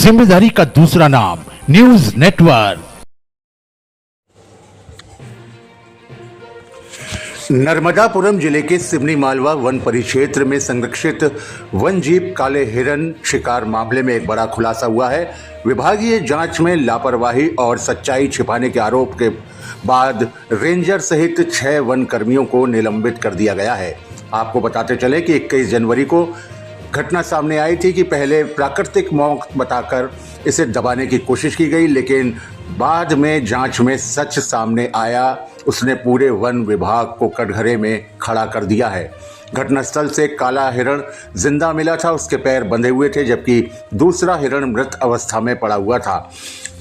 जिम्मेदारी का दूसरा नाम न्यूज नेटवर्क। नर्मदापुरम जिले के सिवनी मालवा वन परिक्षेत्र में संरक्षित वन जीव काले हिरण शिकार मामले में एक बड़ा खुलासा हुआ है। विभागीय जांच में लापरवाही और सच्चाई छिपाने के आरोप के बाद रेंजर सहित 6 वन कर्मियों को निलंबित कर दिया गया है। आपको बताते चले कि 21 जनवरी को घटना सामने आई थी कि पहले प्राकृतिक मौत बताकर इसे दबाने की कोशिश की गई, लेकिन बाद में जांच में सच सामने आया। उसने पूरे वन विभाग को कटघरे में खड़ा कर दिया है। घटनास्थल से काला हिरण जिंदा मिला था, उसके पैर बंधे हुए थे, जबकि दूसरा हिरण मृत अवस्था में पड़ा हुआ था।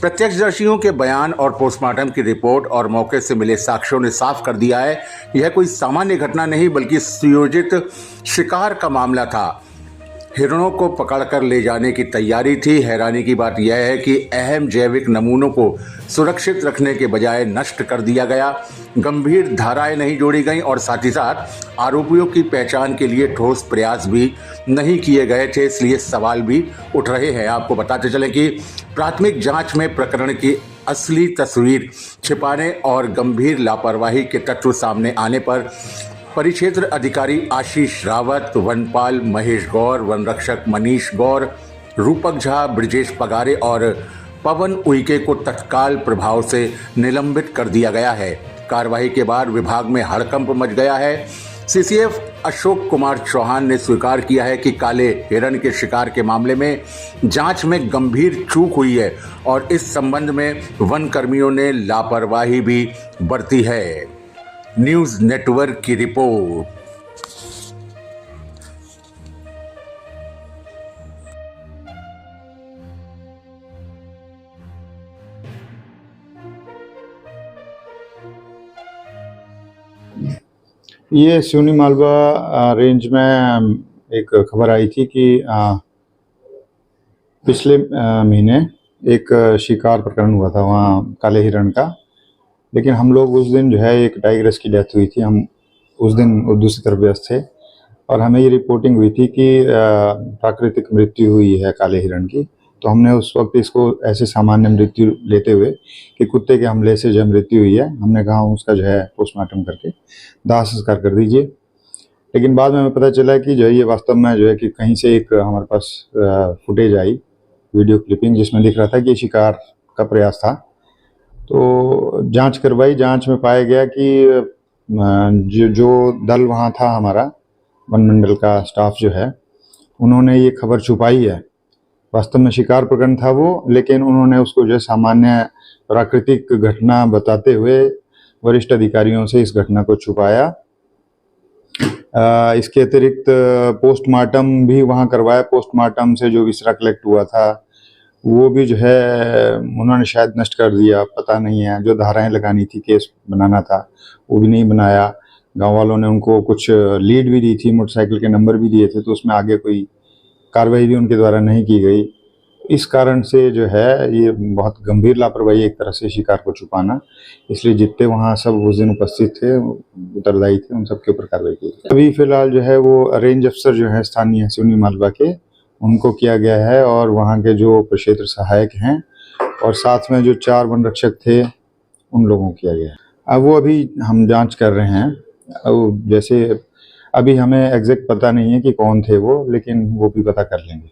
प्रत्यक्षदर्शियों के बयान और पोस्टमार्टम की रिपोर्ट और मौके से मिले साक्ष्यों ने साफ कर दिया है यह कोई सामान्य घटना नहीं बल्कि सुयोजित शिकार का मामला था। हिरणों को पकड़कर ले जाने की तैयारी थी। हैरानी की बात यह है कि अहम जैविक नमूनों को सुरक्षित रखने के बजाय नष्ट कर दिया गया। गंभीर धाराएं नहीं जोड़ी गईं और साथ ही साथ आरोपियों की पहचान के लिए ठोस प्रयास भी नहीं किए गए थे, इसलिए सवाल भी उठ रहे हैं। आपको बताते चलें कि प्राथमिक जांच में प्रकरण की असली तस्वीर छिपाने और गंभीर लापरवाही के तत्व सामने आने पर परिक्षेत्र अधिकारी आशीष रावत, वनपाल महेश गौर, वन रक्षक मनीष गौर, रूपक झा, ब्रिजेश पगारे और पवन उइके को तत्काल प्रभाव से निलंबित कर दिया गया है। कार्रवाई के बाद विभाग में हड़कंप मच गया है। सीसीएफ अशोक कुमार चौहान ने स्वीकार किया है कि काले हिरण के शिकार के मामले में जांच में गंभीर चूक हुई है और इस संबंध में वन कर्मियों ने लापरवाही भी बरती है। न्यूज नेटवर्क की रिपोर्ट। ये सिवनी मालवा रेंज में एक खबर आई थी कि पिछले महीने एक शिकार प्रकरण हुआ था वहाँ काले हिरण का, लेकिन हम लोग उस दिन जो है एक टाइग्रेस की डेथ हुई थी, हम उस दिन दूसरी तरफ व्यस्त थे और हमें ये रिपोर्टिंग हुई थी कि प्राकृतिक मृत्यु हुई है काले हिरण की। तो हमने उस वक्त इसको ऐसे सामान्य मृत्यु लेते हुए कि कुत्ते के हमले से जो मृत्यु हुई है, हमने कहा उसका जो है पोस्टमार्टम करके दाह संस्कार कर दीजिए। लेकिन बाद में हमें पता चला कि जो है ये वास्तव में जो है कि कहीं से एक हमारे पास फुटेज आई, वीडियो क्लिपिंग, जिसमें दिख रहा था कि शिकार का प्रयास था। तो जांच करवाई, जांच में पाया गया कि जो दल वहाँ था, हमारा वन मंडल का स्टाफ जो है, उन्होंने ये खबर छुपाई है। वास्तव में शिकार प्रकरण था वो, लेकिन उन्होंने उसको जो सामान्य प्राकृतिक घटना बताते हुए वरिष्ठ अधिकारियों से इस घटना को छुपाया। इसके अतिरिक्त पोस्टमार्टम भी वहाँ करवाया। पोस्टमार्टम से जो विसरा कलेक्ट हुआ था वो भी जो है उन्होंने शायद नष्ट कर दिया, पता नहीं है। जो धाराएं लगानी थी, केस बनाना था, वो भी नहीं बनाया। गांव वालों ने उनको कुछ लीड भी दी थी, मोटरसाइकिल के नंबर भी दिए थे, तो उसमें आगे कोई कार्रवाई भी उनके द्वारा नहीं की गई। इस कारण से जो है ये बहुत गंभीर लापरवाही एक तरह से शिकार को छुपाना, इसलिए जितने वहाँ सब उस दिन उपस्थित थे, उत्तरदायी थे, उन सबके ऊपर कार्रवाई की। अभी फिलहाल जो है वो रेंज अफसर जो है स्थानीय सिवनी मालवा के, उनको किया गया है और वहाँ के जो क्षेत्र सहायक हैं और साथ में जो 4 वन रक्षक थे उन लोगों को किया गया है। अब वो अभी हम जांच कर रहे हैं। अब जैसे अभी हमें एग्जैक्ट पता नहीं है कि कौन थे वो, लेकिन वो भी पता कर लेंगे।